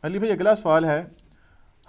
علی بھائی اگلا سوال ہے،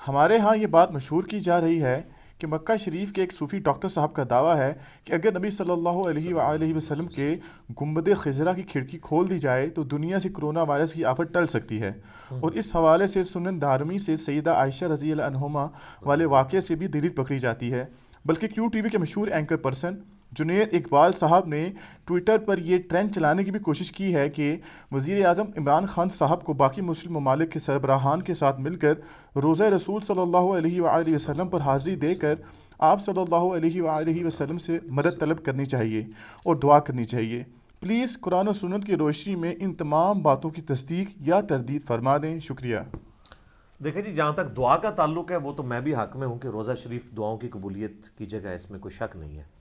ہمارے ہاں یہ بات مشہور کی جا رہی ہے کہ مکہ شریف کے ایک صوفی ڈاکٹر صاحب کا دعویٰ ہے کہ اگر نبی صلی اللہ علیہ صلی اللہ وآلہ علیہ وسلم وسلم۔ کے گنبد خضرا کی کھڑکی کھول دی جائے تو دنیا سے کرونا وائرس کی آفت ٹل سکتی ہے، اور اس حوالے سے سنن دارمی سے سیدہ عائشہ رضی اللہ عنہما رضی والے اللہ واقعے تعالیٰ سے بھی دلیل پکڑی جاتی ہے، بلکہ کیو ٹی وی کے مشہور اینکر پرسن جنید اقبال صاحب نے ٹویٹر پر یہ ٹرینڈ چلانے کی بھی کوشش کی ہے کہ وزیر اعظم عمران خان صاحب کو باقی مسلم ممالک کے سربراہان کے ساتھ مل کر روزہ رسول صلی اللہ علیہ وآلہ صلی وسلم اللہ پر علیہ حاضری دے کر وسلم۔ آپ صلی اللہ علیہ وآلہ وسلم سے مدد صلی طلب اللہ کرنی چاہیے اور دعا کرنی چاہیے۔ پلیز قرآن و سنت کی روشنی میں ان تمام باتوں کی تصدیق یا تردید فرما دیں، شکریہ۔ دیکھیں جی، جہاں تک دعا کا تعلق ہے وہ تو میں بھی حق میں ہوں کہ روزہ شریف دعاؤں کی قبولیت کی جگہ ہے، اس میں کوئی شک نہیں ہے۔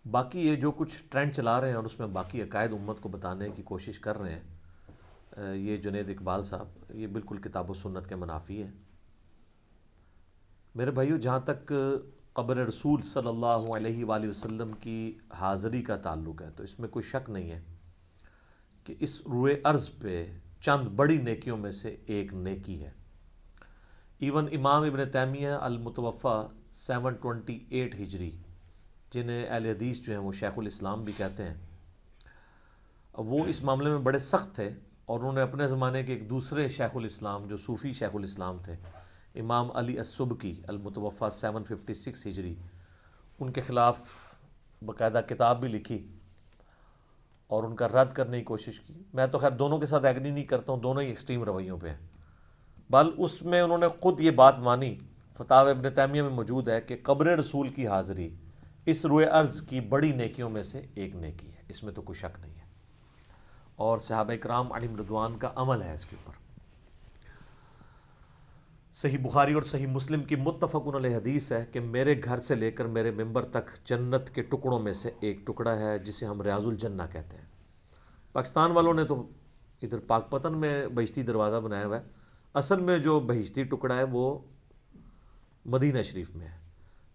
باقی یہ جو کچھ ٹرینڈ چلا رہے ہیں اور اس میں باقی عقائد امت کو بتانے کی کوشش کر رہے ہیں، یہ جنید اقبال صاحب، یہ بالکل کتاب و سنت کے منافی ہے۔ میرے بھائیو، جہاں تک قبر رسول صلی اللہ علیہ وآلہ وسلم کی حاضری کا تعلق ہے تو اس میں کوئی شک نہیں ہے کہ اس روئے ارض پہ چند بڑی نیکیوں میں سے ایک نیکی ہے۔ ایون امام ابن تیمیہ المتوفہ 728 ہجری، جنہیں اہل حدیث جو ہیں وہ شیخ الاسلام بھی کہتے ہیں، وہ اس معاملے میں بڑے سخت تھے، اور انہوں نے اپنے زمانے کے ایک دوسرے شیخ الاسلام جو صوفی شیخ الاسلام تھے، امام علی السبکی المتوفہ 756 ہجری، ان کے خلاف باقاعدہ کتاب بھی لکھی اور ان کا رد کرنے کی کوشش کی۔ میں تو خیر دونوں کے ساتھ ایگری نہیں کرتا ہوں، دونوں ہی ایکسٹریم رویوں پہ ہیں، بل اس میں انہوں نے خود یہ بات مانی، فتاوی ابن تیمیہ میں موجود ہے کہ قبر رسول کی حاضری اس روئے ارض کی بڑی نیکیوں میں سے ایک نیکی ہے، اس میں تو کوئی شک نہیں ہے، اور صحابہ کرام علیہم رضوان کا عمل ہے اس کے اوپر۔ صحیح بخاری اور صحیح مسلم کی متفق علیہ حدیث ہے کہ میرے گھر سے لے کر میرے ممبر تک جنت کے ٹکڑوں میں سے ایک ٹکڑا ہے جسے ہم ریاض الجنہ کہتے ہیں۔ پاکستان والوں نے تو ادھر پاک پتن میں بہشتی دروازہ بنایا ہوا ہے، اصل میں جو بہشتی ٹکڑا ہے وہ مدینہ شریف میں ہے،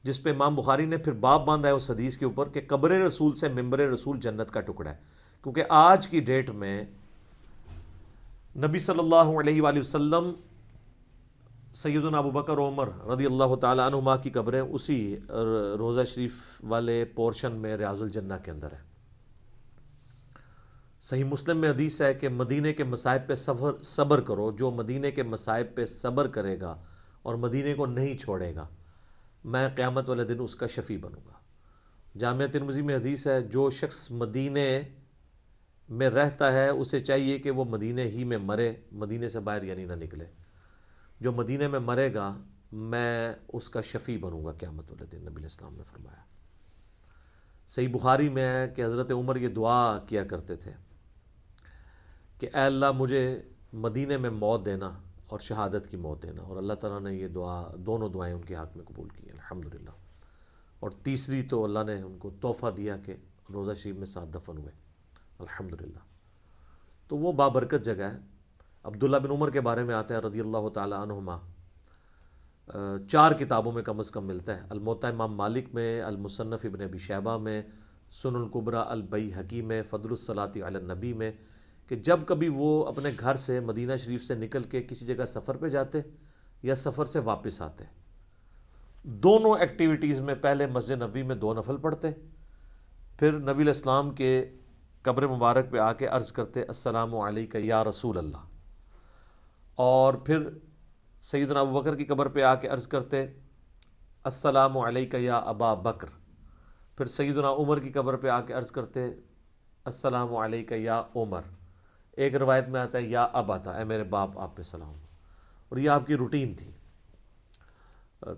جس پہ امام بخاری نے پھر باب باندھا ہے اس حدیث کے اوپر کہ قبر رسول سے ممبر رسول جنت کا ٹکڑا ہے، کیونکہ آج کی ڈیٹ میں نبی صلی اللہ علیہ وآلہ وسلم، سیدنا ابو بکر و عمر رضی اللہ تعالیٰ عنہما کی قبریں اسی روضہ شریف والے پورشن میں ریاض الجنہ کے اندر ہے۔ صحیح مسلم میں حدیث ہے کہ مدینے کے مصائب پہ صبر کرو، جو مدینے کے مصائب پہ صبر کرے گا اور مدینے کو نہیں چھوڑے گا، میں قیامت والے دن اس کا شفیع بنوں گا۔ جامعہ ترمذی میں حدیث ہے، جو شخص مدینے میں رہتا ہے اسے چاہیے کہ وہ مدینے ہی میں مرے، مدینے سے باہر یعنی نہ نکلے۔ جو مدینے میں مرے گا میں اس کا شفیع بنوں گا قیامت والے دن، نبی الاسلام نے فرمایا۔ صحیح بخاری میں ہے کہ حضرت عمر یہ دعا کیا کرتے تھے کہ اے اللہ مجھے مدینے میں موت دینا اور شہادت کی موت دینا، اور اللہ تعالیٰ نے یہ دعا، دونوں دعائیں ان کے حق میں قبول کی الحمدللہ، اور تیسری تو اللہ نے ان کو تحفہ دیا کہ روضہ شریف میں ساتھ دفن ہوئے الحمدللہ۔ تو وہ بابرکت جگہ ہے۔ عبداللہ بن عمر کے بارے میں آتا ہے رضی اللہ تعالیٰ عنہما، 4 کتابوں میں کم از کم ملتا ہے، الموطا امام مالک میں، المصنف ابن ابی شیبہ میں، سنن الکبریٰ البیہقی میں، فضل الصلاۃ علی النبی میں، کہ جب کبھی وہ اپنے گھر سے مدینہ شریف سے نکل کے کسی جگہ سفر پہ جاتے یا سفر سے واپس آتے، دونوں ایکٹیویٹیز میں پہلے مسجد نبوی میں 2 نفل پڑھتے، پھر نبی الاسلام کے قبر مبارک پہ آ کے عرض کرتے السلام علیکہ یا رسول اللہ، اور پھر سیدنا ابو بکر کی قبر پہ آ کے عرض کرتے السلام علیکہ یا ابا بکر، پھر سیدنا عمر کی قبر پہ آ کے عرض کرتے السلام علیکہ یا عمر، ایک روایت میں آتا ہے یا ابا، اے میرے باپ آپ پہ سلام، اور یہ آپ کی روٹین تھی۔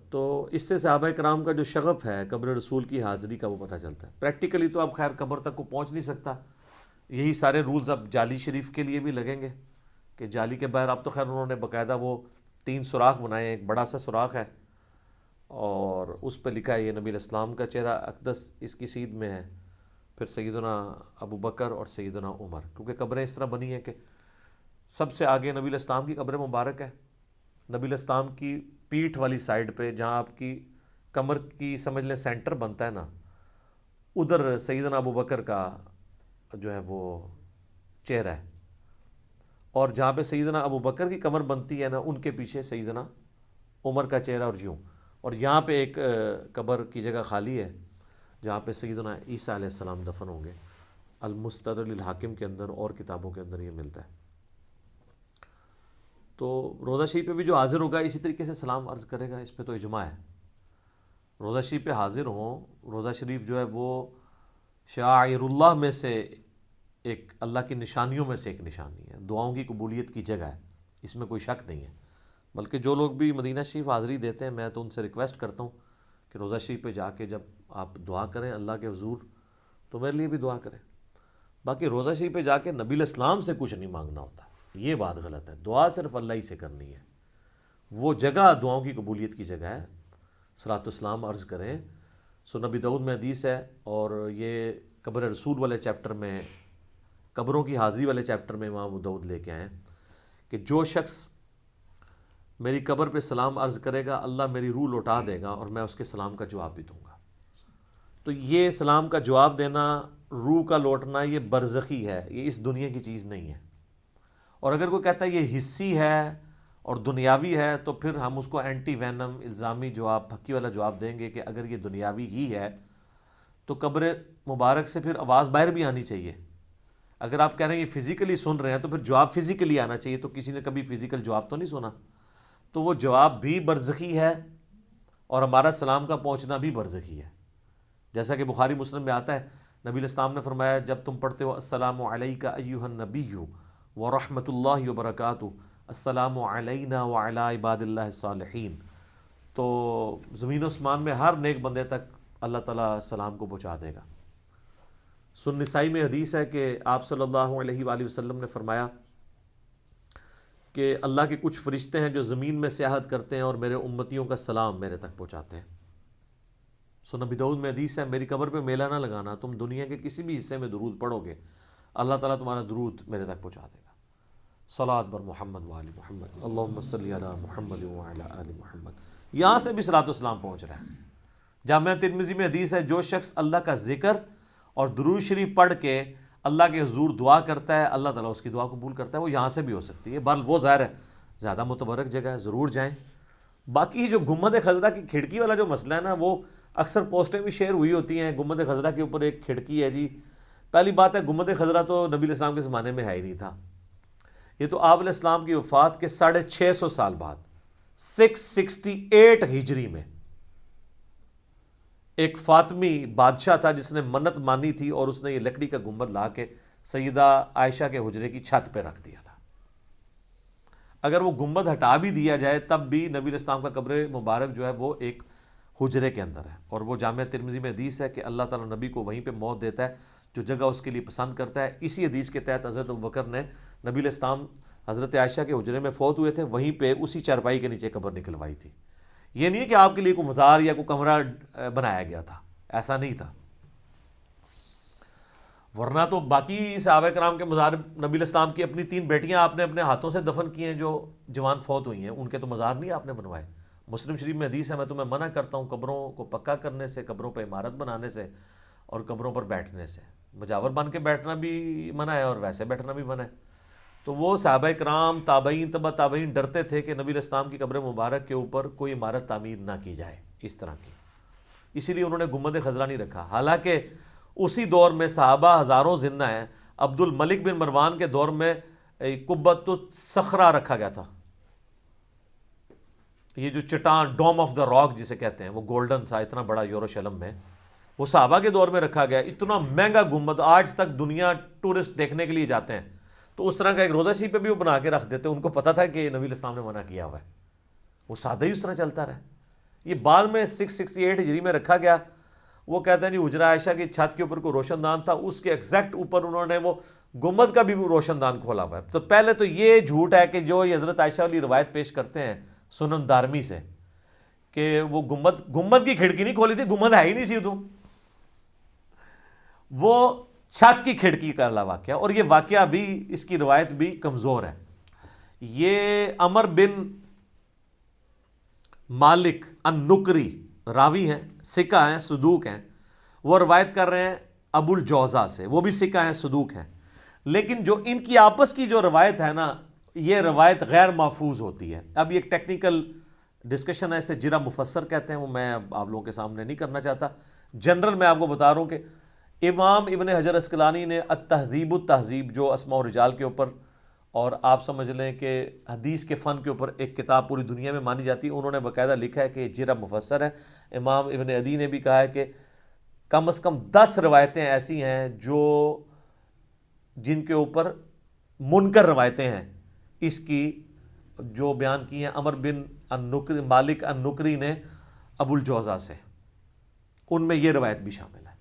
تو اس سے صحابہ کرام کا جو شغف ہے قبر رسول کی حاضری کا وہ پتہ چلتا ہے۔ پریکٹیکلی تو اب خیر قبر تک کو پہنچ نہیں سکتا، یہی سارے رولز اب جالی شریف کے لیے بھی لگیں گے کہ جالی کے باہر اب تو خیر انہوں نے باقاعدہ وہ 3 سوراخ بنائے ہیں، ایک بڑا سا سوراخ ہے اور اس پہ لکھا ہے یہ نبی الاسلام کا چہرہ اقدس اس کی سیدھ میں ہے، پھر سیدنا ابو بکر اور سیدنا عمر، کیونکہ قبریں اس طرح بنی ہیں کہ سب سے آگے نبی الاسلام کی قبر مبارک ہے، نبی الاسلام کی پیٹھ والی سائیڈ پہ جہاں آپ کی کمر کی سمجھ لیں سینٹر بنتا ہے نا، ادھر سیدنا ابو بکر کا جو ہے وہ چہرہ ہے، اور جہاں پہ سیدنا ابو بکر کی کمر بنتی ہے نا ان کے پیچھے سیدنا عمر کا چہرہ اور یوں، اور یہاں پہ ایک قبر کی جگہ خالی ہے جہاں پہ سیدنا عیسیٰ علیہ السلام دفن ہوں گے۔ المستدرک للحاکم کے اندر اور کتابوں کے اندر یہ ملتا ہے۔ تو روضہ شریف پہ بھی جو حاضر ہوگا اسی طریقے سے سلام عرض کرے گا، اس پہ تو اجماع ہے۔ روضہ شریف پہ حاضر ہوں، روضہ شریف جو ہے وہ شعائر اللہ میں سے ایک، اللہ کی نشانیوں میں سے ایک نشانی ہے، دعاؤں کی قبولیت کی جگہ ہے، اس میں کوئی شک نہیں ہے۔ بلکہ جو لوگ بھی مدینہ شریف حاضری دیتے ہیں میں تو ان سے ریکویسٹ کرتا ہوں کہ روضہ شریف پہ جا کے جب آپ دعا کریں اللہ کے حضور تو میرے لیے بھی دعا کریں۔ باقی روضہ شریف پہ جا کے نبی الاسلام سے کچھ نہیں مانگنا ہوتا، یہ بات غلط ہے۔ دعا صرف اللہ ہی سے کرنی ہے، وہ جگہ دعاؤں کی قبولیت کی جگہ ہے۔ صلاۃ والسلام عرض کریں۔ سنن نبی داؤد میں حدیث ہے، اور یہ قبر رسول والے چیپٹر میں، قبروں کی حاضری والے چیپٹر میں امام ابو داؤد لے کے آئے ہیں کہ جو شخص میری قبر پہ سلام عرض کرے گا اللہ میری روح لوٹا دے گا اور میں اس کے سلام کا جواب بھی دوں گا۔ تو یہ سلام کا جواب دینا، روح کا لوٹنا، یہ برزخی ہے، یہ اس دنیا کی چیز نہیں ہے۔ اور اگر کوئی کہتا ہے یہ حصی ہے اور دنیاوی ہے تو پھر ہم اس کو اینٹی وینم الزامی جواب، پھکی والا جواب دیں گے کہ اگر یہ دنیاوی ہی ہے تو قبر مبارک سے پھر آواز باہر بھی آنی چاہیے۔ اگر آپ کہہ رہے ہیں یہ فزیکلی سن رہے ہیں تو پھر جواب فزیکلی آنا چاہیے، تو کسی نے کبھی فزیکل جواب تو نہیں سنا، تو وہ جواب بھی برزخی ہے اور ہمارا سلام کا پہنچنا بھی برزخی ہے۔ جیسا کہ بخاری مسلم میں آتا ہے، نبی الاسلام نے فرمایا جب تم پڑھتے ہو السلام علیک ایھا النبی ورحمۃ اللہ وبرکاتہ، السلام علینا وعلی عباد اللہ الصالحین، تو زمین و اسمان میں ہر نیک بندے تک اللہ تعالیٰ سلام کو پہنچا دے گا۔ سنن نسائی میں حدیث ہے کہ آپ صلی اللہ علیہ وآلہ وسلم نے فرمایا کہ اللہ کے کچھ فرشتے ہیں جو زمین میں سیاحت کرتے ہیں اور میرے امتیوں کا سلام میرے تک پہنچاتے ہیں۔ سنن نبی داؤد میں حدیث ہے میری قبر پہ میلہ نہ لگانا، تم دنیا کے کسی بھی حصے میں درود پڑھو گے اللہ تعالیٰ تمہارا درود میرے تک پہنچا دے گا۔ صلاۃ بر محمد وآل محمد، اللہم صلی علی محمد وعلی آل محمد، یہاں سے بھی صلاۃ والسلام پہنچ رہا ہے۔ جامعہ ترمذی میں حدیث ہے جو شخص اللہ کا ذکر اور درود شریف پڑھ کے اللہ کے حضور دعا کرتا ہے اللہ تعالیٰ اس کی دعا قبول کرتا ہے۔ وہ یہاں سے بھی ہو سکتی ہے، بل وہ ظاہر ہے زیادہ متبرک جگہ ہے، ضرور جائیں۔ باقی جو گنبد خضرا کی کھڑکی والا جو مسئلہ ہے نا، وہ اکثر پوسٹیں بھی شیئر ہوئی ہوتی ہیں، گنبد خضرا کے اوپر ایک کھڑکی ہے جی۔ پہلی بات ہے گنبد خضرا تو نبی علیہ السلام کے زمانے میں ہے ہی نہیں تھا، یہ تو آپ علیہ السلام کی وفات کے 650 سال بعد 668 ہجری میں ایک فاطمی بادشاہ تھا جس نے منت مانی تھی اور اس نے یہ لکڑی کا گنبد لا کے سیدہ عائشہ کے حجرے کی چھت پہ رکھ دیا تھا۔ اگر وہ گنبد ہٹا بھی دیا جائے تب بھی نبی علیہ السلام کا قبر مبارک جو ہے وہ ایک حجرے کے اندر ہے، اور وہ جامعہ ترمذی میں حدیث ہے کہ اللہ تعالیٰ نبی کو وہیں پہ موت دیتا ہے جو جگہ اس کے لیے پسند کرتا ہے۔ اسی حدیث کے تحت حضرت ابوبکر نے نبی علیہ السلام حضرت عائشہ کے حجرے میں فوت ہوئے تھے، وہیں پہ اسی چارپائی کے نیچے قبر نکلوائی تھی۔ یہ نہیں ہے کہ آپ کے لیے کوئی مزار یا کوئی کمرہ بنایا گیا تھا، ایسا نہیں تھا۔ ورنہ تو باقی صحابہ کرام کے مزار، نبی علیہ السلام کی اپنی 3 بیٹیاں آپ نے اپنے ہاتھوں سے دفن کی ہیں جو جوان فوت ہوئی ہیں، ان کے تو مزار نہیں آپ نے بنوائے۔ مسلم شریف میں حدیث ہے میں تمہیں منع کرتا ہوں قبروں کو پکا کرنے سے، قبروں پہ عمارت بنانے سے اور قبروں پر بیٹھنے سے۔ مجاور بن کے بیٹھنا بھی منع ہے اور ویسے بیٹھنا بھی منع ہے۔ تو وہ صحابہ کرام، تابعین، تبع تابعین ڈرتے تھے کہ نبی علیہ السلام کی قبر مبارک کے اوپر کوئی عمارت تعمیر نہ کی جائے اس طرح کی، اسی لیے انہوں نے گنبد خضرا نہیں رکھا۔ حالانکہ اسی دور میں صحابہ ہزاروں زندہ ہیں۔ عبد الملک بن مروان کے دور میں قبۃ الصخرہ رکھا گیا تھا، یہ جو چٹان، ڈوم آف دا راک جسے کہتے ہیں، وہ گولڈن تھا اتنا بڑا یروشلم میں، وہ صحابہ کے دور میں رکھا گیا۔ اتنا مہنگا گنبد، آج تک دنیا ٹورسٹ دیکھنے کے لیے جاتے ہیں، تو اس طرح کا ایک روضہ شریف پہ بھی وہ بنا کے رکھ دیتے، ان کو پتہ تھا کہ نبی علیہ السلام نے منع کیا ہوا ہے، وہ سادہ ہی اس طرح چلتا رہا۔ یہ بعد میں 668 ہجری میں رکھا گیا۔ وہ کہتے ہیں جی حجرہ عائشہ کی چھت کے اوپر کوئی روشن دان تھا، اس کے ایگزیکٹ اوپر انہوں نے وہ گنبد کا بھی روشن دان کھولا ہوا ہے۔ تو پہلے تو یہ جھوٹ ہے کہ جو یہ حضرت عائشہ والی روایت پیش کرتے ہیں سنن دارمی سے کہ وہ گنبد کی کھڑکی نہیں کھولی تھی، گنبد ہے ہی نہیں سی تو، وہ چھت کی کھڑکی کا واقعہ، اور یہ واقعہ بھی، اس کی روایت بھی کمزور ہے۔ یہ عمر بن مالک النکری راوی ہیں، ثقہ ہیں، صدوق ہیں، وہ روایت کر رہے ہیں ابو الجوزا سے، وہ بھی ثقہ ہیں، صدوق ہیں۔ لیکن جو ان کی آپس کی جو روایت ہے نا، یہ روایت غیر محفوظ ہوتی ہے. اب یہ ایک ٹیکنیکل ڈسکشن ہے، اسے جرا مفسر کہتے ہیں، وہ میں اب آپ لوگوں کے سامنے نہیں کرنا چاہتا. جنرل میں آپ کو بتا رہا ہوں کہ امام ابن حجر اسقلانی نے التہذیب التہذیب جو اسماء و رجال کے اوپر، اور آپ سمجھ لیں کہ حدیث کے فن کے اوپر ایک کتاب پوری دنیا میں مانی جاتی ہے، انہوں نے باقاعدہ لکھا ہے کہ یہ جرا مفسر ہے. امام ابن عدی نے بھی کہا ہے کہ کم از کم 10 روایتیں ایسی ہیں جن کے اوپر منکر روایتیں ہیں اس کی، جو بیان کی ہیں عمر بن النکری مالک النکری نے ابو الجوزا سے، ان میں یہ روایت بھی شامل ہے.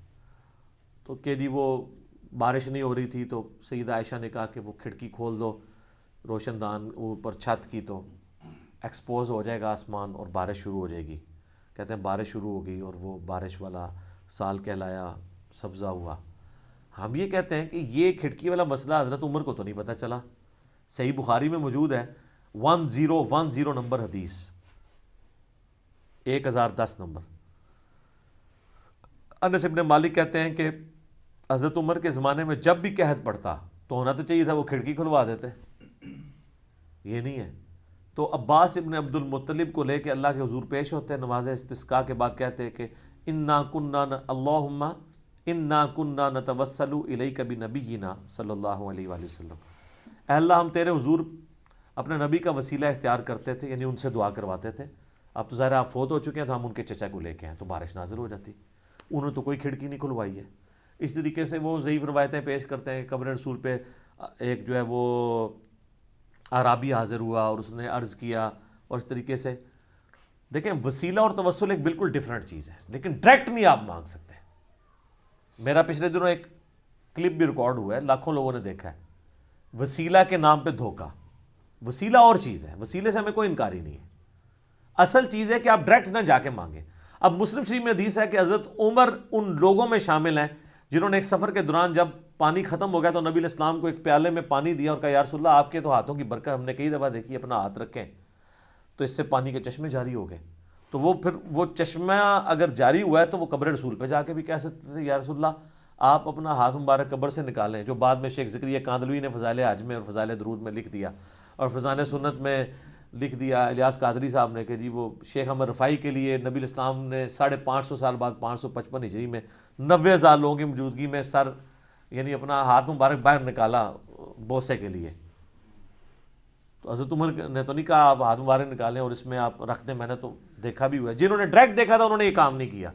تو کہ جی وہ بارش نہیں ہو رہی تھی تو سیدہ عائشہ نے کہا کہ وہ کھڑکی کھول دو روشن دان اوپر چھت کی، تو ایکسپوز ہو جائے گا آسمان اور بارش شروع ہو جائے گی. کہتے ہیں بارش شروع ہو گئی اور وہ بارش والا سال کہلایا، سبزہ ہوا. ہم یہ کہتے ہیں کہ یہ کھڑکی والا مسئلہ حضرت عمر کو تو نہیں پتہ چلا. صحیح بخاری میں موجود ہے 1010 نمبر حدیث، 1010 نمبر. انس ابن مالک کہتے ہیں کہ حضرت عمر کے زمانے میں جب بھی قحط پڑتا تو ہونا تو چاہیے تھا وہ کھڑکی کھلوا دیتے، یہ نہیں ہے. تو عباس ابن عبد المطلب کو لے کے اللہ کے حضور پیش ہوتے ہیں نماز استسقاء کے بعد، کہتے ہیں کہ اللہم انا کننا نتوسل الیک بنبینا صلی اللہ علیہ وآلہ وسلم. اے اللہ ہم تیرے حضور اپنے نبی کا وسیلہ اختیار کرتے تھے، یعنی ان سے دعا کرواتے تھے. اب تو ظاہر آپ فوت ہو چکے ہیں تو ہم ان کے چچا کو لے کے ہیں تو بارش نازل ہو جاتی. انہوں نے تو کوئی کھڑکی نہیں کھلوائی ہے. اس طریقے سے وہ ضعیف روایتیں پیش کرتے ہیں. قبر رسول پہ ایک جو ہے وہ اعرابی حاضر ہوا اور اس نے عرض کیا، اور اس طریقے سے دیکھیں وسیلہ اور توسل ایک بالکل ڈیفرنٹ چیز ہے، لیکن ڈائریکٹ نہیں آپ مانگ سکتے. میرا پچھلے دنوں ایک کلپ بھی ریکارڈ ہوا ہے، لاکھوں لوگوں نے دیکھا ہے. وسیلہ کے نام پہ دھوکہ. وسیلہ اور چیز ہے، وسیلے سے ہمیں کوئی انکار ہی نہیں ہے. اصل چیز ہے کہ آپ ڈائریکٹ نہ جا کے مانگیں. اب مسلم شریف میں حدیث ہے کہ حضرت عمر ان لوگوں میں شامل ہیں جنہوں نے ایک سفر کے دوران جب پانی ختم ہو گیا تو نبی علیہ السلام کو ایک پیالے میں پانی دیا اور کہا یا رسول اللہ آپ کے تو ہاتھوں کی برکت ہم نے کئی دفعہ دیکھی، اپنا ہاتھ رکھیں تو اس سے پانی کے چشمے جاری ہو گئے. تو وہ پھر وہ چشمہ اگر جاری ہوا ہے تو وہ قبر رسول پہ جا کے بھی کہہ سکتے تھے یا رسول اللہ آپ اپنا ہاتھ مبارک قبر سے نکالیں، جو بعد میں شیخ زکریا کاندلوی نے فضائل حج میں اور فضائل درود میں لکھ دیا، اور فضائل سنت میں لکھ دیا الیاس قادری صاحب نے کہ جی وہ شیخ احمد رفاعی کے لیے نبی علیہ السلام نے 550 سال بعد 555 ہجری میں 90,000 لوگوں کی موجودگی میں سر یعنی اپنا ہاتھ مبارک باہر نکالا بوسے کے لیے. تو حضرت عمر نے تو نہیں کہا آپ ہاتھ مبارک نکالیں اور اس میں آپ رکھ دیں. میں نے تو دیکھا بھی ہوا ہے، جنہوں نے ڈائریکٹ دیکھا تھا انہوں نے یہ کام نہیں کیا.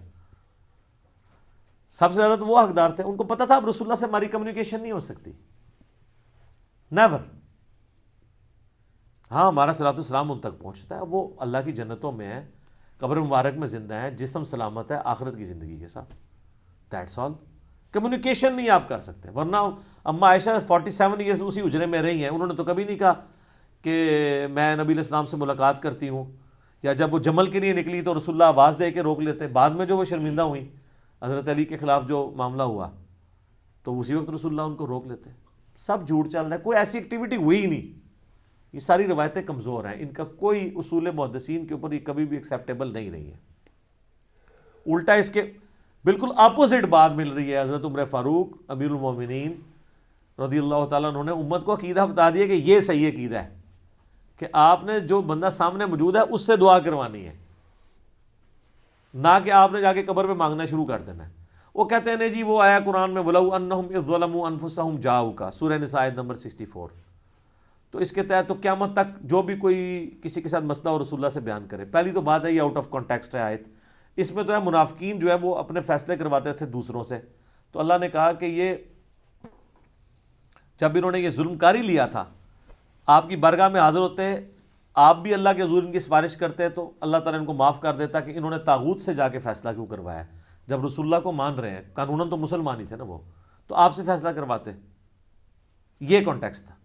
سب سے زیادہ تو وہ حقدار تھے، ان کو پتہ تھا اب رسول اللہ سے ہماری کمیونیکیشن نہیں ہو سکتی، نیور. ہاں ہمارا صلاۃ السلام ان تک پہنچتا ہے، وہ اللہ کی جنتوں میں ہے، قبر مبارک میں زندہ ہے، جسم سلامت ہے آخرت کی زندگی کے ساتھ. That's all. کمیونیکیشن نہیں آپ کر سکتے. ورنہ اما عائشہ 47 ایئرز اسی حجرے میں رہی ہیں، انہوں نے تو کبھی نہیں کہا کہ میں نبی علیہ السلام سے ملاقات کرتی ہوں. یا جب وہ جمل کے لیے نکلی تو رسول اللہ آواز دے کے روک لیتے. بعد میں جو وہ شرمندہ ہوئی حضرت علی کے خلاف جو معاملہ ہوا تو اسی وقت رسول اللہ ان کو روک لیتے. سب جھوٹ چل رہا ہے، کوئی ایسی ایکٹیویٹی ہوئی ہی نہیں. یہ ساری روایتیں کمزور ہیں، ان کا کوئی اصول محدثین کے اوپر یہ کبھی بھی ایکسیپٹیبل نہیں رہی ہے. الٹا اس کے بالکل اپوزٹ بات مل رہی ہے. حضرت عمر فاروق امیر المومنین رضی اللہ تعالیٰ انہوں نے امت کو عقیدہ بتا دیا کہ یہ صحیح عقیدہ ہے کہ آپ نے جو بندہ سامنے موجود ہے اس سے دعا کروانی ہے، نہ کہ آپ نے جا کے قبر پہ مانگنا شروع کر دینا ہے. وہ کہتے ہیں جی وہ آیا قرآن میں وَلَوْ أَنَّهُمْ إِذْ ظَلَمُوا أَنفُسَهُمْ جَاءُوكَ سورہ نساء آیت نمبر 64. تو اس کے تحت تو قیامت تک جو بھی کوئی کسی کے ساتھ مسئلہ اور رسول اللہ سے بیان کرے، پہلی تو بات ہے یہ آؤٹ آف کانٹیکسٹ ہے آیت. اس میں تو ہے منافقین جو ہے وہ اپنے فیصلے کرواتے تھے دوسروں سے. تو اللہ نے کہا کہ یہ جب انہوں نے یہ ظلم کاری لیا تھا آپ کی بارگاہ میں حاضر ہوتے، آپ بھی اللہ کے حضور ان کی سفارش کرتے تو اللہ تعالیٰ ان کو معاف کر دیتا کہ انہوں نے طاغوت سے جا کے فیصلہ کیوں کروایا. جب رسول اللہ کو مان رہے ہیں، قانوناً تو مسلمان ہی تھے نا وہ، تو آپ سے فیصلہ کرواتے. یہ کانٹیکسٹ تھا.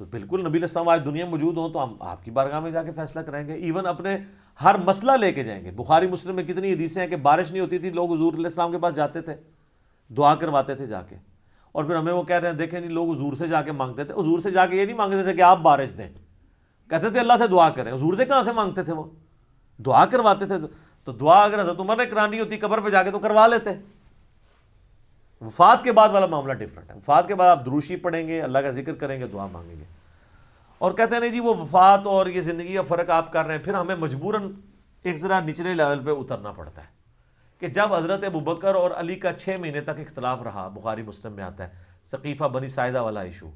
تو بالکل نبی علیہ السلام آج دنیا میں موجود ہوں تو ہم آپ کی بارگاہ میں جا کے فیصلہ کرائیں گے. ایون اپنے ہر مسئلہ لے کے جائیں گے. بخاری مسلم میں کتنی حدیثیں ہیں کہ بارش نہیں ہوتی تھی، لوگ حضور علیہ السلام کے پاس جاتے تھے، دعا کرواتے تھے جا کے. اور پھر ہمیں وہ کہہ رہے ہیں دیکھیں نہیں لوگ حضور سے جا کے مانگتے تھے. حضور سے جا کے یہ نہیں مانگتے تھے کہ آپ بارش دیں، کہتے تھے اللہ سے دعا کریں. حضور سے کہاں سے مانگتے تھے؟ وہ دعا کرواتے تھے. تو دعا اگر حضرت عمر نے کرانی ہوتی قبر پہ جا کے تو کروا لیتے. وفات کے بعد والا معاملہ ڈفرینٹ ہے. وفات کے بعد آپ دروشی پڑھیں گے, اللہ کا ذکر کریں گے, دعا مانگیں گے. اور کہتے ہیں نہیں جی وہ وفات اور یہ زندگی کا فرق آپ کر رہے ہیں, پھر ہمیں مجبوراً ایک ذرا نچلے لیول پہ اترنا پڑتا ہے کہ جب حضرت ابوبکر اور علی کا 6 مہینے تک اختلاف رہا, بخاری مسلم میں آتا ہے, ثقیفہ بنی ساعدہ والا ایشو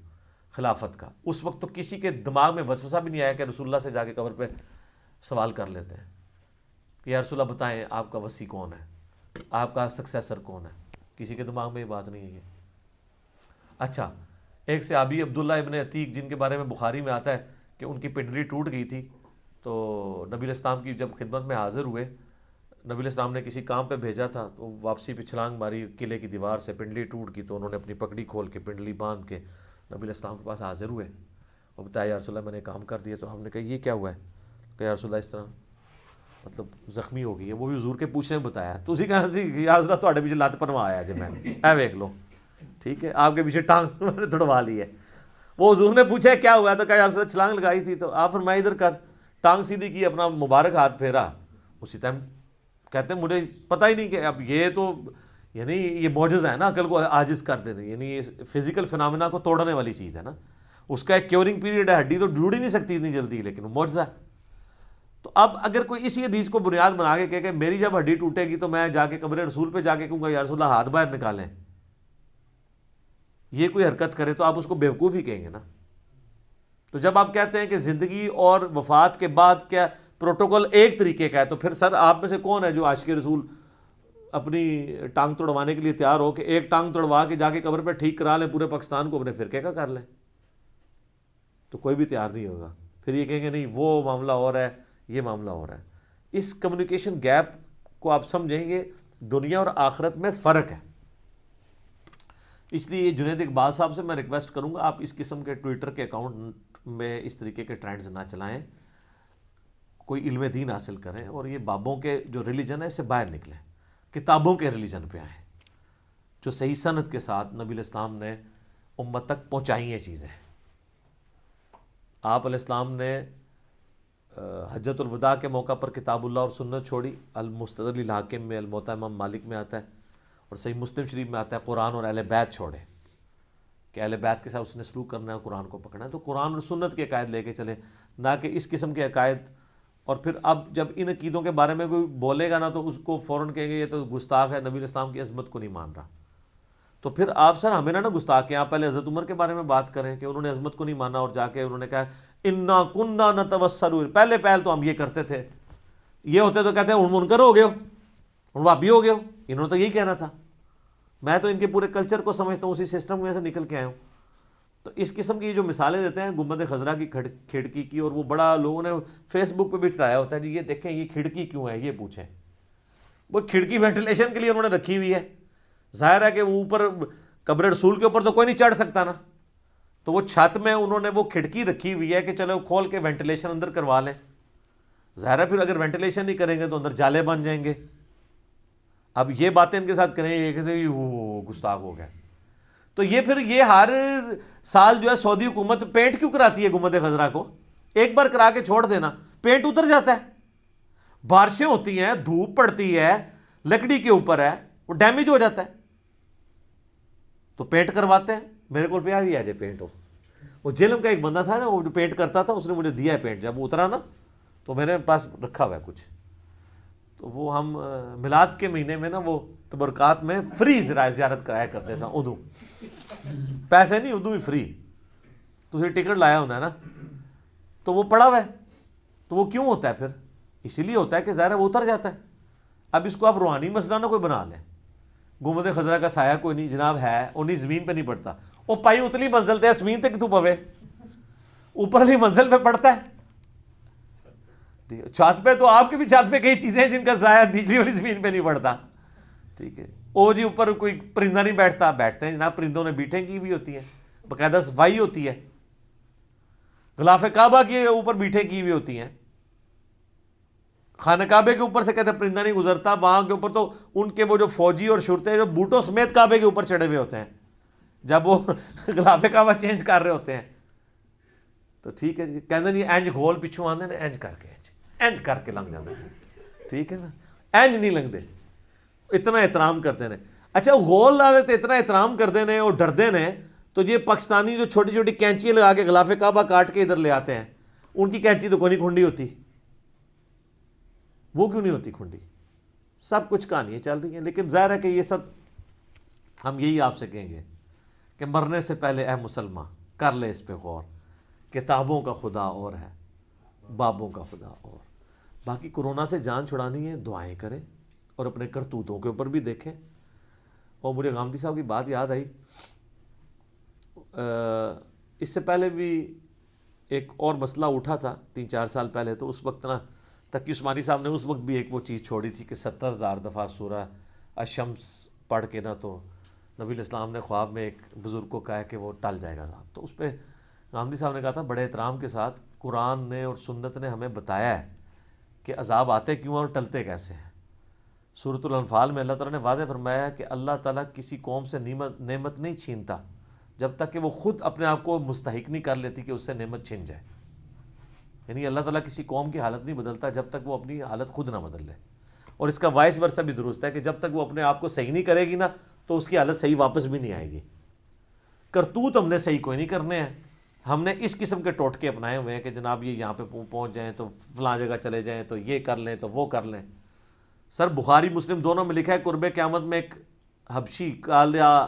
خلافت کا, اس وقت تو کسی کے دماغ میں وسوسہ بھی نہیں آیا کہ رسول اللہ سے جا کے قبر پہ سوال کر لیتے ہیں کہ یا رسول اللہ بتائیں آپ کا وصی کون ہے, آپ کا سکسیسر کون ہے. کسی کے دماغ میں یہ بات نہیں ہے یہ. اچھا, ایک صحابی عبداللہ ابن عتیق جن کے بارے میں بخاری میں آتا ہے کہ ان کی پنڈلی ٹوٹ گئی تھی, تو نبی علیہ السلام کی جب خدمت میں حاضر ہوئے, نبی علیہ السلام نے کسی کام پہ بھیجا تھا, تو واپسی پہ چھلانگ ماری قلعے کی دیوار سے, پنڈلی ٹوٹ گئی, تو انہوں نے اپنی پگڑی کھول کے پنڈلی باندھ کے نبی علیہ السلام کے پاس حاضر ہوئے اور بتایا یا رسول اللہ میں نے کام کر دیا. تو ہم نے کہا یہ کیا ہوا ہے؟ کہ یا رسول اللہ اس طرح مطلب زخمی ہو گئی ہے. وہ بھی حضور کے پوچھنے میں بتایا, تو اسی کہا تھی یا رسول اللہ تھوڑے پیچھے لت پنوا آیا جی, میں اے دیکھ لو, ٹھیک ہے, آپ کے پیچھے ٹانگ میں نے تڑوا لی ہے. وہ حضور نے پوچھا کیا ہوا ہے, تو کہا یا رسول اللہ چھلانگ لگائی تھی. تو آپ فرمائے ادھر کر, ٹانگ سیدھی کی, اپنا مبارک ہاتھ پھیرا. اسی ٹائم کہتے ہیں مجھے پتہ ہی نہیں کہ اب یہ تو یعنی یہ معجزہ ہے نا, عقل کو عاجز کر دینا, یعنی یہ فزیکل فنامنا کو توڑنے والی چیز ہے نا, اس کا ایک کیورنگ پیریڈ ہے, ہڈی تو جڑ ہی نہیں سکتی اتنی جلدی, لیکن وہ معجزہ ہے. تو اب اگر کوئی اسی حدیث کو بنیاد بنا کے کہے کہ میری جب ہڈی ٹوٹے گی تو میں جا کے قبر رسول پہ جا کے کہوں گا یا رسول اللہ ہاتھ باہر نکالیں, یہ کوئی حرکت کرے تو آپ اس کو بیوقوف ہی کہیں گے نا. تو جب آپ کہتے ہیں کہ زندگی اور وفات کے بعد کیا پروٹوکول ایک طریقے کا ہے, تو پھر سر آپ میں سے کون ہے جو عاشق رسول اپنی ٹانگ توڑوانے کے لیے تیار ہو کہ ایک ٹانگ توڑوا کے جا کے قبر پہ ٹھیک کرا لیں, پورے پاکستان کو اپنے فرقے کا کر لیں؟ تو کوئی بھی تیار نہیں ہوگا. پھر یہ کہیں گے نہیں وہ معاملہ اور ہے, یہ معاملہ اور ہے. اس کمیونیکیشن گیپ کو آپ سمجھیں گے, دنیا اور آخرت میں فرق ہے. اس لیے جنید اقبال صاحب سے میں ریکویسٹ کروں گا, آپ اس قسم کے ٹویٹر کے اکاؤنٹ میں اس طریقے کے ٹرینڈز نہ چلائیں, کوئی علم دین حاصل کریں, اور یہ بابوں کے جو ریلیجن ہے اس سے باہر نکلیں, کتابوں کے ریلیجن پہ آئیں جو صحیح سند کے ساتھ نبی علیہ السلام نے امت تک پہنچائی ہیں چیزیں. آپ علیہ السلام نے حجۃ الوداع کے موقع پر کتاب اللہ اور سنت چھوڑی, المستدرک الحاکم میں, الموطا امام مالک میں آتا ہے, اور صحیح مسلم شریف میں آتا ہے قرآن اور اہل بیت چھوڑے, کہ اہل بیت کے ساتھ اس نے سلوک کرنا ہے, قرآن کو پکڑنا ہے. تو قرآن اور سنت کے عقائد لے کے چلے, نہ کہ اس قسم کے عقائد. اور پھر اب جب ان عقیدوں کے بارے میں کوئی بولے گا نا تو اس کو فوراً کہیں گے یہ تو گستاخ ہے, نبی علیہ السلام کی عظمت کو نہیں مان رہا. تو پھر آپ سر ہمیں نہ گستاخ کہیں, آپ پہلے حضرت عمر کے بارے میں بات کریں کہ انہوں نے عظمت کو نہیں مانا, اور جا کے انہوں نے کہا انا کننا نتوسل, پہلے تو ہم یہ کرتے تھے, یہ ہوتے تو کہتے ہیں ان منکر ہو گئے ہو, ان وابی ہو گئے ہو. انہوں نے تو یہی کہنا تھا. میں تو ان کے پورے کلچر کو سمجھتا ہوں, اسی سسٹم میں سے نکل کے آیا ہوں. تو اس قسم کی جو مثالیں دیتے ہیں گنبد خضرا کی کھڑکی کی, اور وہ بڑا لوگوں نے فیس بک پہ بھی چڑھایا ہوتا ہے جی یہ دیکھیں یہ کھڑکی کیوں ہے, یہ پوچھیں. وہ کھڑکی وینٹیلیشن کے لیے انہوں نے رکھی ہوئی ہے. ظاہر ہے کہ وہ اوپر قبر رسول کے اوپر تو کوئی نہیں چڑھ سکتا نا, تو وہ چھت میں انہوں نے وہ کھڑکی رکھی ہوئی ہے کہ چلو کھول کے وینٹیلیشن اندر کروا لیں. ظاہر ہے پھر اگر وینٹیلیشن نہیں کریں گے تو اندر جالے بن جائیں گے. اب یہ باتیں ان کے ساتھ کریں, یہ کہتے ہیں وہ گستاخ ہو گیا. تو یہ پھر یہ ہر سال جو ہے سعودی حکومت پینٹ کیوں کراتی ہے گنبد خضرا کو؟ ایک بار کرا کے چھوڑ دینا, پینٹ اتر جاتا ہے, بارشیں ہوتی ہیں, دھوپ پڑتی ہے, لکڑی کے اوپر ہے, وہ ڈیمیج ہو جاتا ہے, تو پینٹ کرواتے ہیں. میرے کو پیا بھی آ جائے پینٹ. وہ جیلم کا ایک بندہ تھا نا, وہ جو پینٹ کرتا تھا, اس نے مجھے دیا ہے پینٹ. جب وہ اترا نا تو میرے پاس رکھا ہوا ہے کچھ, تو وہ ہم میلاد کے مہینے میں نا وہ تبرکات میں فری زیارت کرایا کرتے سا. اردو پیسے نہیں, اردو بھی فری. تو اسے ٹکٹ لایا ہونا ہے نا, تو وہ پڑا ہوا ہے. تو وہ کیوں ہوتا ہے پھر؟ اسی لیے ہوتا ہے کہ ظاہر ہے وہ اتر جاتا ہے. اب اس کو آپ روحانی مسئلہ نہ کوئی بنا لیں. گنبد خضرا کا سایہ کوئی نہیں جناب ہے, انہیں زمین پہ نہیں پڑتا. وہ پائی اتلی منزل تے زمین تے کہ تو پوے, اوپر والی منزل پہ پڑتا ہے. چھت پہ تو آپ کی بھی چھت پہ کئی چیزیں ہیں جن کا سایہ نیچلی والی زمین پہ نہیں پڑتا. ٹھیک ہے, او جی اوپر کوئی پرندہ نہیں بیٹھتا, بیٹھتے ہیں جناب, پرندوں نے بیٹھیں کی بھی ہوتی ہیں, باقاعدہ صفائی ہوتی ہے. غلاف کعبہ کے اوپر بیٹھیں کی بھی ہوتی ہیں. خانہ کعبے کے اوپر سے کہتے ہیں پرندہ نہیں گزرتا, وہاں کے اوپر تو ان کے وہ جو فوجی اور شرطے جو بوٹوں سمیت کعبے کے اوپر چڑھے ہوئے ہوتے ہیں جب وہ غلاف کعبہ چینج کر رہے ہوتے ہیں. تو ٹھیک ہے جی, کہتے جی اینج گھول پچھوں آتے ہیں, اینج کر کے اینج کر کے لنگ جاتے ہیں. ٹھیک ہے نا, اینج نہیں لنگتے, اتنا احترام کرتے ہیں. اچھا غول والے تو اتنا احترام کرتے ہیں اور ڈردے نے، تو یہ پاکستانی جو چھوٹی چھوٹی کینچیاں لگا کے غلاف کعبہ کاٹ کے ادھر لے آتے ہیں، ان کی کینچی تو کوئی نہیں کھنڈی ہوتی، وہ کیوں نہیں ہوتی کھنڈی؟ سب کچھ کہانیاں چل رہی ہیں. لیکن ظاہر ہے کہ یہ سب ہم یہی آپ سے کہیں گے کہ مرنے سے پہلے اے مسلمان کر لے اس پہ غور. کتابوں کا خدا اور ہے، بابوں کا خدا اور. باقی کورونا سے جان چھڑانی ہے، دعائیں کریں اور اپنے کرتوتوں کے اوپر بھی دیکھیں. اور مجھے غامدی صاحب کی بات یاد آئی، اس سے پہلے بھی ایک اور مسئلہ اٹھا تھا 3-4 سال پہلے، تو اس وقت نا تقی عثمانی صاحب نے اس وقت بھی ایک وہ چیز چھوڑی تھی کہ 70,000 دفعہ سورہ الشمس پڑھ کے نا تو نبی الاسلام نے خواب میں ایک بزرگ کو کہا کہ وہ ٹل جائے گا صاحب. تو اس پہ غامدی صاحب نے کہا تھا بڑے احترام کے ساتھ، قرآن نے اور سنت نے ہمیں بتایا ہے کہ عذاب آتے کیوں اور ٹلتے کیسے ہیں. سورۃ الانفال میں اللہ تعالیٰ نے واضح فرمایا ہے کہ اللہ تعالیٰ کسی قوم سے نعمت نہیں چھینتا جب تک کہ وہ خود اپنے آپ کو مستحق نہیں کر لیتی کہ اس سے نعمت چھن جائے. یعنی اللہ تعالیٰ کسی قوم کی حالت نہیں بدلتا جب تک وہ اپنی حالت خود نہ بدل لے. اور اس کا وائس ورثہ بھی درست ہے کہ جب تک وہ اپنے آپ کو صحیح نہیں کرے گی نا تو اس کی حالت صحیح واپس بھی نہیں آئے گی. کرتوت ہم نے صحیح کوئی نہیں کرنے ہیں، ہم نے اس قسم کے ٹوٹکے اپنائے ہوئے ہیں کہ جناب یہ یہاں پہ پہنچ جائیں تو فلاں جگہ چلے جائیں تو یہ کر لیں تو وہ کر لیں. سر بخاری مسلم دونوں میں لکھا ہے قرب قیامت میں ایک حبشی کالا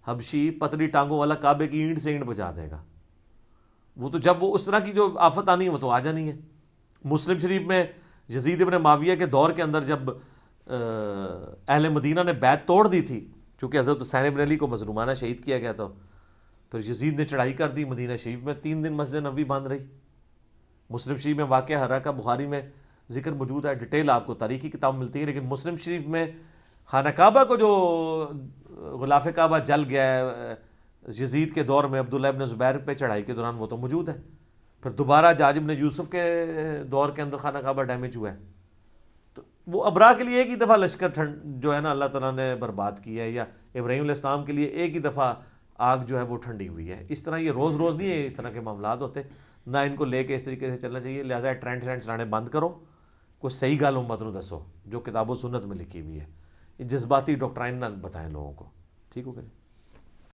حبشی پتلی ٹانگوں والا کعبے کی اینٹ سے اینٹ بجا دے گا. وہ تو جب وہ اس طرح کی جو آفت آنی ہے وہ تو آ جانی ہے. مسلم شریف میں یزید ابن معاویہ کے دور کے اندر جب اہل مدینہ نے بیعت توڑ دی تھی، چونکہ حضرت حسین ابن علی کو مظلومانہ شہید کیا گیا تھا، پھر یزید نے چڑھائی کر دی مدینہ شریف میں، 3 دن مسجد نبوی بند رہی. مسلم شریف میں واقعہ ہرا کا بخاری میں ذکر موجود ہے، ڈیٹیل آپ کو تاریخی کتاب ملتی ہے. لیکن مسلم شریف میں خانہ کعبہ کو جو غلاف کعبہ جل گیا ہے یزید کے دور میں عبداللہ ابن زبیر پہ چڑھائی کے دوران، وہ تو موجود ہے. پھر دوبارہ جاج ابن یوسف کے دور کے اندر خانہ کعبہ ڈیمیج ہوا ہے. تو وہ ابرا کے لیے ایک ہی دفعہ لشکر جو ہے نا اللہ تعالیٰ نے برباد کیا ہے، یا ابراہیم علیہ السلام کے لیے ایک ہی دفعہ آگ جو ہے وہ ٹھنڈی ہوئی ہے. اس طرح یہ روز روز نہیں ہے اس طرح کے معاملات ہوتے، نہ ان کو لے کے اس طریقے سے چلنا چاہیے. لہٰذا ٹرینڈ چلانے بند کرو، کوئی صحیح گال امت نو دسو جو کتاب و سنت میں لکھی ہوئی ہے. یہ جذباتی ڈاکٹرائن نہ بتائیں لوگوں کو. ٹھیک ہو گیا؟